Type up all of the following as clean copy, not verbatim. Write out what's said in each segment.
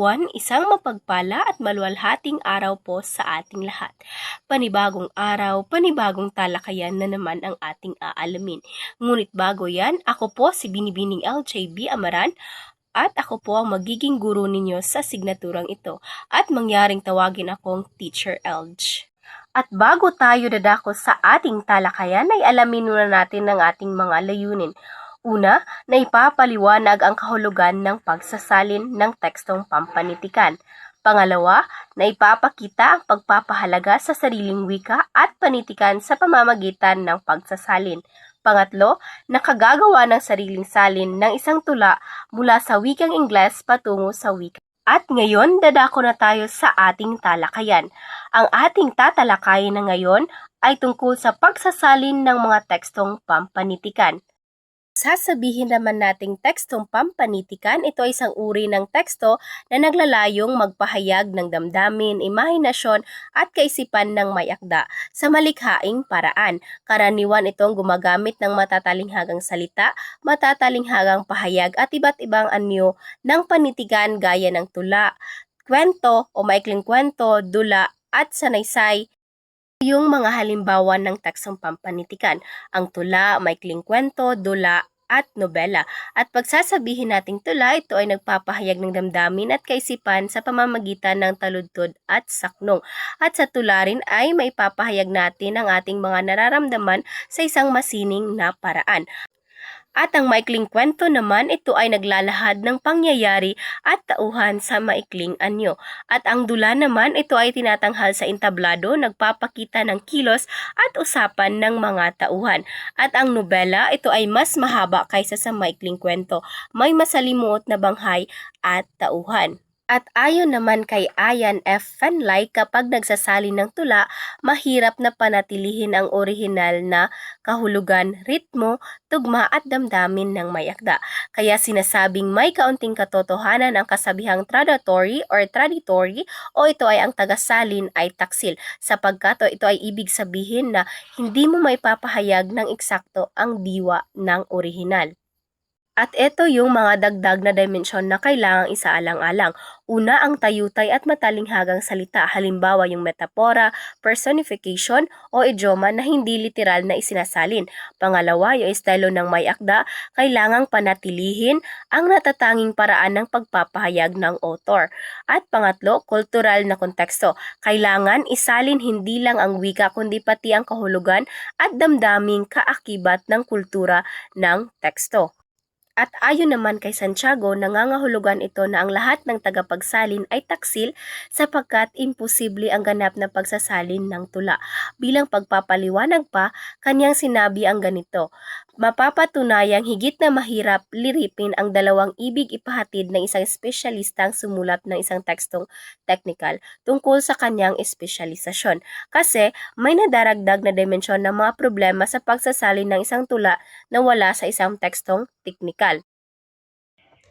everyone, isang mapagpala at maluwalhating araw po sa ating lahat. Panibagong araw, panibagong talakayan na naman ang ating aalamin. Ngunit bago yan, ako po si Binibining LJB Amaran at ako po ang magiging guro ninyo sa signaturang ito at mangyaring tawagin akong Teacher Elj. At bago tayo dadako sa ating talakayan ay alamin muna natin ang ating mga layunin. Una, na ipapaliwanag ang kahulugan ng pagsasalin ng tekstong pampanitikan. Pangalawa, na ipapakita ang pagpapahalaga sa sariling wika at panitikan sa pamamagitan ng pagsasalin. Pangatlo, nakagagawa ng sariling salin ng isang tula mula sa wikang Ingles patungo sa wika. At ngayon, dadako na tayo sa ating talakayan. Ang ating tatalakayin na ngayon ay tungkol sa pagsasalin ng mga tekstong pampanitikan. Sasabihin naman nating tekstong pampanitikan, ito ay isang uri ng teksto na naglalayong magpahayag ng damdamin, imahinasyon at kaisipan ng may akda sa malikhaing paraan. Karaniwan itong gumagamit ng matatalinghagang salita, matatalinghagang pahayag at iba't ibang anyo ng panitikan gaya ng tula, kwento o maikling kwento, dula at sanaysay. Yung mga halimbawa ng tekstong pampanitikan, ang tula, maikling kwento, dula, at nobela. At pagsasabihin nating tula, ito ay nagpapahayag ng damdamin at kaisipan sa pamamagitan ng taludtod at saknong. At sa tula rin ay maipapahayag natin ang ating mga nararamdaman sa isang masining na paraan. At ang maikling kwento naman, ito ay naglalahad ng pangyayari at tauhan sa maikling anyo. At ang dula naman, ito ay tinatanghal sa entablado, nagpapakita ng kilos at usapan ng mga tauhan. At ang nobela, ito ay mas mahaba kaysa sa maikling kwento, may masalimuot na banghay at tauhan. At ayon naman kay Ian F. Fenley, kapag nagsasalin ng tula, mahirap na panatilihin ang orihinal na kahulugan, ritmo, tugma at damdamin ng may akda. Kaya sinasabing may kaunting katotohanan ang kasabihang traditory o ito ay ang tagasalin ay taksil, sapagkat ito ay ibig sabihin na hindi mo maipapahayag ng eksakto ang diwa ng orihinal. At ito yung mga dagdag na dimensyon na kailangang isaalang-alang. Una, ang tayutay at matalinghagang salita, halimbawa yung metapora, personification o idioma na hindi literal na isinasalin. Pangalawa, yung estilo ng may akda, kailangang panatilihin ang natatanging paraan ng pagpapahayag ng author. At pangatlo, kultural na konteksto, kailangan isalin hindi lang ang wika kundi pati ang kahulugan at damdaming kaakibat ng kultura ng teksto. At ayon naman kay Santiago, nangangahulugan ito na ang lahat ng tagapagsalin ay taksil sapagkat imposible ang ganap na pagsasalin ng tula. Bilang pagpapaliwanag pa, kanyang sinabi ang ganito: mapapatunayang higit na mahirap liripin ang dalawang ibig ipahatid ng isang espesyalistang sumulat ng isang tekstong technical tungkol sa kanyang espesyalisasyon. Kasi may nadaragdag na dimensyon ng mga problema sa pagsasalin ng isang tula na wala sa isang tekstong technical.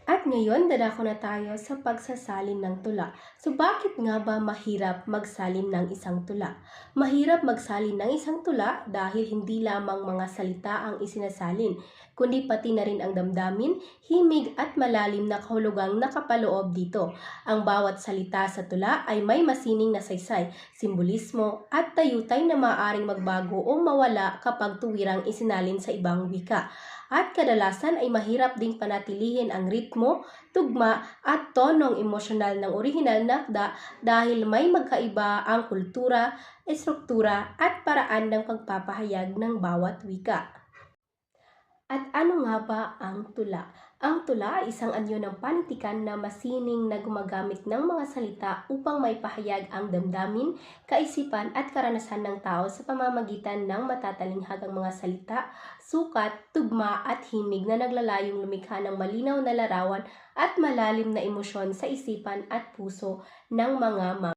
At ngayon, dadako na tayo sa pagsasalin ng tula. So bakit nga ba mahirap magsalin ng isang tula? Mahirap magsalin ng isang tula dahil hindi lamang mga salita ang isinasalin, kundi pati na rin ang damdamin, himig at malalim na kahulugang nakapaloob dito. Ang bawat salita sa tula ay may masining na saysay, simbolismo at tayutay na maaaring magbago o mawala kapag tuwirang isinalin sa ibang wika. At kadalasan ay mahirap ding panatilihin ang ritmo, tugma at tonong emosyonal ng orihinal na akda dahil may magkaiba ang kultura, estruktura at paraan ng pagpapahayag ng bawat wika. At ano nga ba ang tula? Ang tula ay isang anyo ng panitikan na masining na gumagamit ng mga salita upang maipahayag ang damdamin, kaisipan at karanasan ng tao sa pamamagitan ng matatalinghagang mga salita, sukat, tugma at himig na naglalayong lumikha ng malinaw na larawan at malalim na emosyon sa isipan at puso ng mga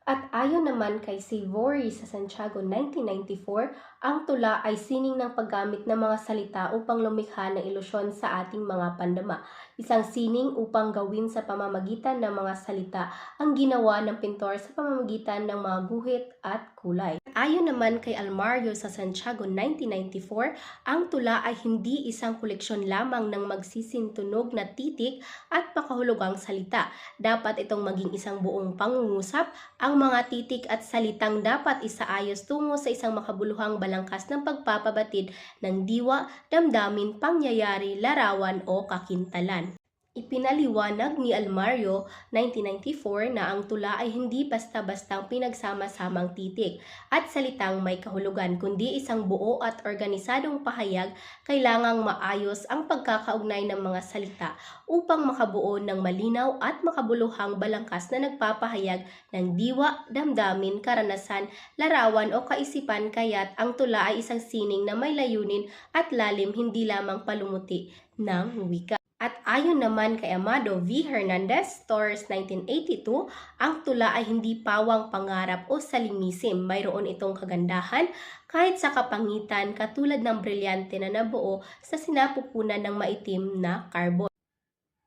At ayon naman kay Savory sa Santiago 1994, ang tula ay sining ng paggamit ng mga salita upang lumikha ng ilusyon sa ating mga pandama. Isang sining upang gawin sa pamamagitan ng mga salita ang ginawa ng pintor sa pamamagitan ng mga guhit at kulay. ayon naman kay Almario sa Santiago 1994, ang tula ay hindi isang koleksyon lamang ng magsisintunog na titik at makahulugang salita. Dapat itong maging isang buong pangungusap. Ang mga titik at salitang dapat isaayos tungo sa isang makabuluhang balangkas ng pagpapabatid ng diwa, damdamin, pangyayari, larawan o kakintalan. Ipinaliwanag ni Almario 1994 na ang tula ay hindi basta-bastang pinagsama-samang titik at salitang may kahulugan, kundi isang buo at organisadong pahayag. Kailangang maayos ang pagkakaugnay ng mga salita upang makabuo ng malinaw at makabuluhang balangkas na nagpapahayag ng diwa, damdamin, karanasan, larawan o kaisipan. Kaya't ang tula ay isang sining na may layunin at lalim, hindi lamang palumuti ng wika. At ayon naman kay Amado V. Hernandez, Torres 1982, ang tula ay hindi pawang pangarap o salimisim. Mayroon itong kagandahan kahit sa kapangitan, katulad ng brilyante na nabuo sa sinapupunan ng maitim na karbon.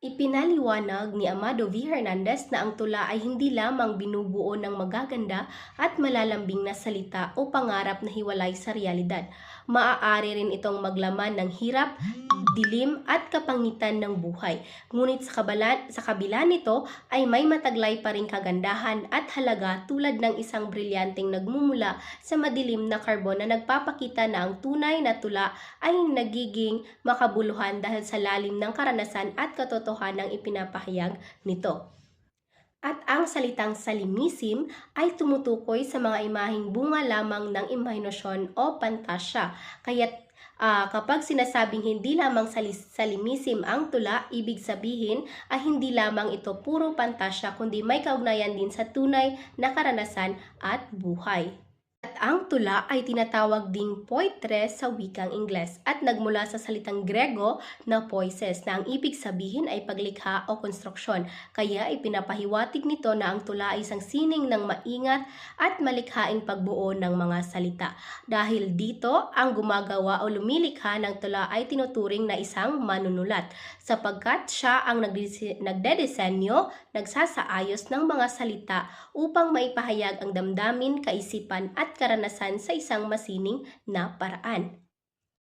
Ipinaliwanag ni Amado V. Hernandez na ang tula ay hindi lamang binubuo ng magaganda at malalambing na salita o pangarap na hiwalay sa realidad. Maaari rin itong maglaman ng hirap, dilim at kapangitan ng buhay. Ngunit sa kabila nito ay may mataglay pa ring kagandahan at halaga, tulad ng isang brilyanteng nagmumula sa madilim na karbon na nagpapakita na ang tunay na tula ay nagiging makabuluhan dahil sa lalim ng karanasan at katotohanang ipinapahayag nito. At ang salitang salimisim ay tumutukoy sa mga imaheng bunga lamang ng imahinasyon o pantasya. Kaya't kapag sinasabing hindi lamang salimisim ang tula, ibig sabihin ay hindi lamang ito puro pantasya, kundi may kaugnayan din sa tunay na karanasan at buhay. At ang tula ay tinatawag ding poitres sa wikang Ingles at nagmula sa salitang Grego na poises, na ang ibig sabihin ay paglikha o konstruksyon. Kaya ipinapahiwatig nito na ang tula ay isang sining ng maingat at malikhaing pagbuo ng mga salita. Dahil dito, ang gumagawa o lumilikha ng tula ay tinuturing na isang manunulat, sapagkat siya ang nagdedesenyo, nagsasaayos ng mga salita upang maipahayag ang damdamin, kaisipan at karanasan sa isang masining na paraan.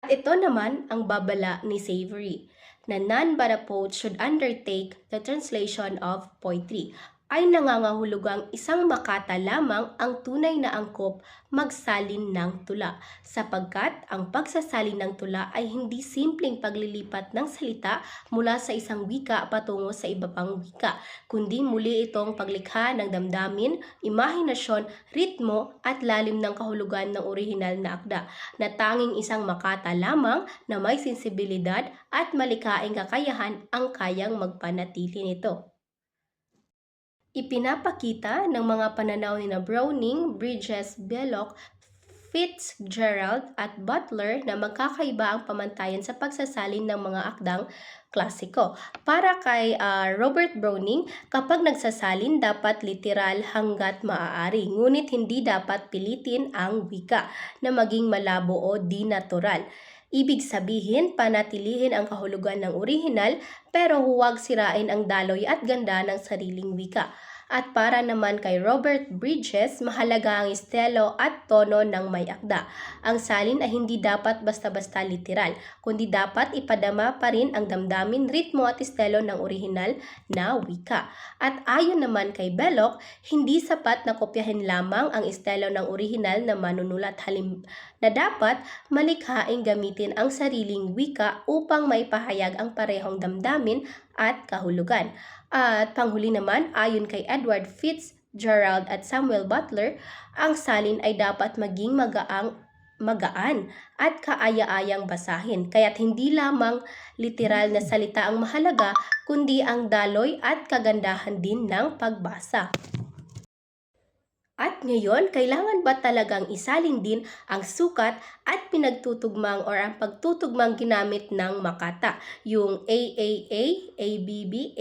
At ito naman ang babala ni Savory, na none but a poet should undertake the translation of poetry. Ay nangangahulugang isang makata lamang ang tunay na angkop magsalin ng tula, sapagkat ang pagsasalin ng tula ay hindi simpleng paglilipat ng salita mula sa isang wika patungo sa iba pang wika, kundi muli itong paglikha ng damdamin, imahinasyon, ritmo at lalim ng kahulugan ng orihinal na akda, na tanging isang makata lamang na may sensibilidad at malikhaing kakayahan ang kayang magpanatili nito. Ipinapakita ng mga pananaw ni Browning, Bridges, Belloc, Fitzgerald at Butler na magkakaiba ang pamantayan sa pagsasalin ng mga akdang klasiko. Para kay Robert Browning, kapag nagsasalin dapat literal hanggat maaari, ngunit hindi dapat pilitin ang wika na maging malabo o di natural. Ibig sabihin, panatilihin ang kahulugan ng orihinal pero huwag sirain ang daloy at ganda ng sariling wika. At para naman kay Robert Bridges, mahalaga ang estilo at tono ng may akda. Ang salin ay hindi dapat basta-basta literal, kundi dapat ipadama pa rin ang damdamin, ritmo at estilo ng orihinal na wika. At ayon naman kay Belloc, hindi sapat na kopyahin lamang ang estilo ng orihinal na manunulat, na dapat malikhaing gamitin ang sariling wika upang maipahayag ang parehong damdamin at kahulugan. At panghuli naman, ayon kay Edward Fitzgerald at Samuel Butler, ang salin ay dapat maging magaan at kaaya-ayang basahin. Kaya't hindi lamang literal na salita ang mahalaga, kundi ang daloy at kagandahan din ng pagbasa. At ngayon, kailangan ba talagang isalin din ang sukat at pinagtutugmang or ang pagtutugmang ginamit ng makata, yung AAA, ABBA,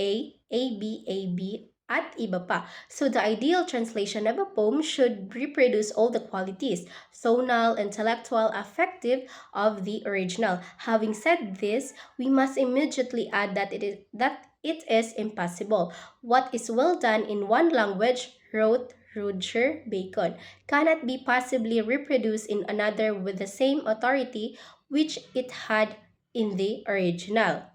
ABAB, at iba pa? So the ideal translation of a poem should reproduce all the qualities, tonal, intellectual, affective, of the original. Having said this, we must immediately add that it is impossible. What is well done in one language, rote, Roger Bacon, cannot be possibly reproduced in another with the same authority which it had in the original.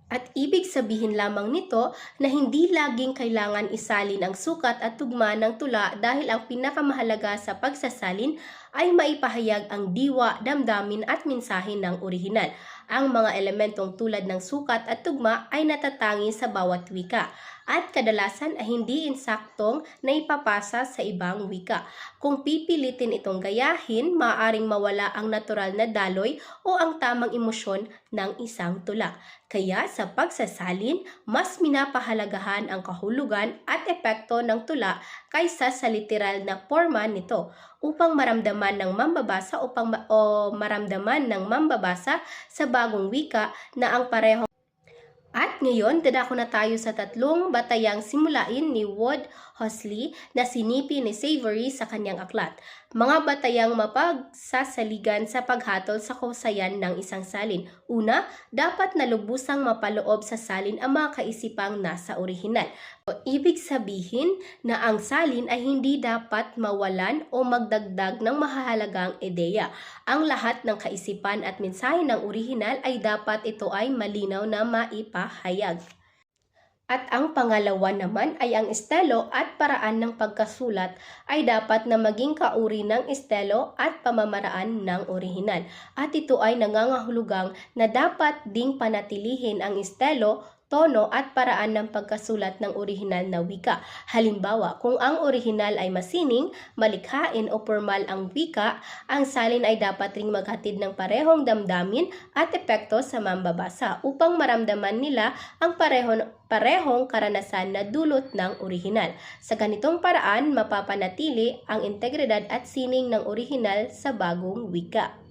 At ibig sabihin lamang nito na hindi laging kailangan isalin ang sukat at tugma ng tula dahil ang pinakamahalaga sa pagsasalin ay maipahayag ang diwa, damdamin at mensahe ng orihinal. Ang mga elementong tulad ng sukat at tugma ay natatangi sa bawat wika at kadalasan ay hindi insaktong naipapasa sa ibang wika. Kung pipilitin itong gayahin, maaaring mawala ang natural na daloy o ang tamang emosyon ng isang tula. Kaya sa pagsasalin, mas minapahalagahan ang kahulugan at epekto ng tula kaysa sa literal na forma nito upang maramdaman ng mambabasa maramdaman ng mambabasa sa bagong wika na ang parehong. At ngayon, dadako na tayo sa tatlong batayang simulain ni Wodehousley na sinipi ni Savory sa kanyang aklat. Mga batayang mapagsasaligan sa paghatol sa kahusayan ng isang salin. Una, dapat na lubusang mapaloob sa salin ang mga kaisipang nasa orihinal. Ibig sabihin na ang salin ay hindi dapat mawalan o magdagdag ng mahalagang ideya. Ang lahat ng kaisipan at mensahe ng orihinal ay dapat ito ay malinaw na maipahayag. At ang pangalawa naman ay ang estilo at paraan ng pagkasulat ay dapat na maging kauri ng estilo at pamamaraan ng orihinal. At ito ay nangangahulugang na dapat ding panatilihin ang estilo, tono at paraan ng pagkasulat ng orihinal na wika. Halimbawa, kung ang orihinal ay masining, malikhain o formal ang wika, ang salin ay dapat ring maghatid ng parehong damdamin at epekto sa mambabasa upang maramdaman nila ang parehong karanasan na dulot ng orihinal. Sa ganitong paraan, mapapanatili ang integridad at sining ng orihinal sa bagong wika.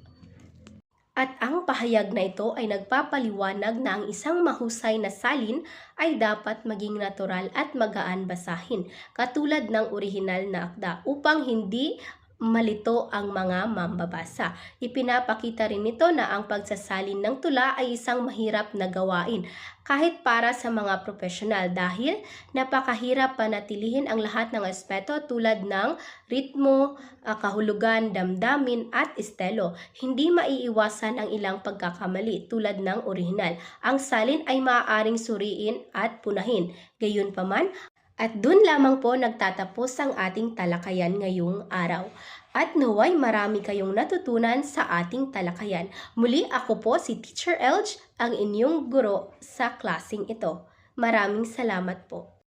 At ang pahayag na ito ay nagpapaliwanag na ang isang mahusay na salin ay dapat maging natural at magaan basahin, katulad ng orihinal na akda, upang hindi malito ang mga mambabasa. Ipinapakita rin nito na ang pagsasalin ng tula ay isang mahirap na gawain, kahit para sa mga profesional dahil napakahirap panatilihin ang lahat ng aspeto tulad ng ritmo, kahulugan, damdamin at estilo. Hindi maiiwasan ang ilang pagkakamali tulad ng orihinal. Ang salin ay maaaring suriin at punahin. Gayunpaman, at dun lamang po nagtatapos ang ating talakayan ngayong araw. At naway marami kayong natutunan sa ating talakayan. Muli ako po si Teacher Elge, ang inyong guro sa klaseng ito. Maraming salamat po.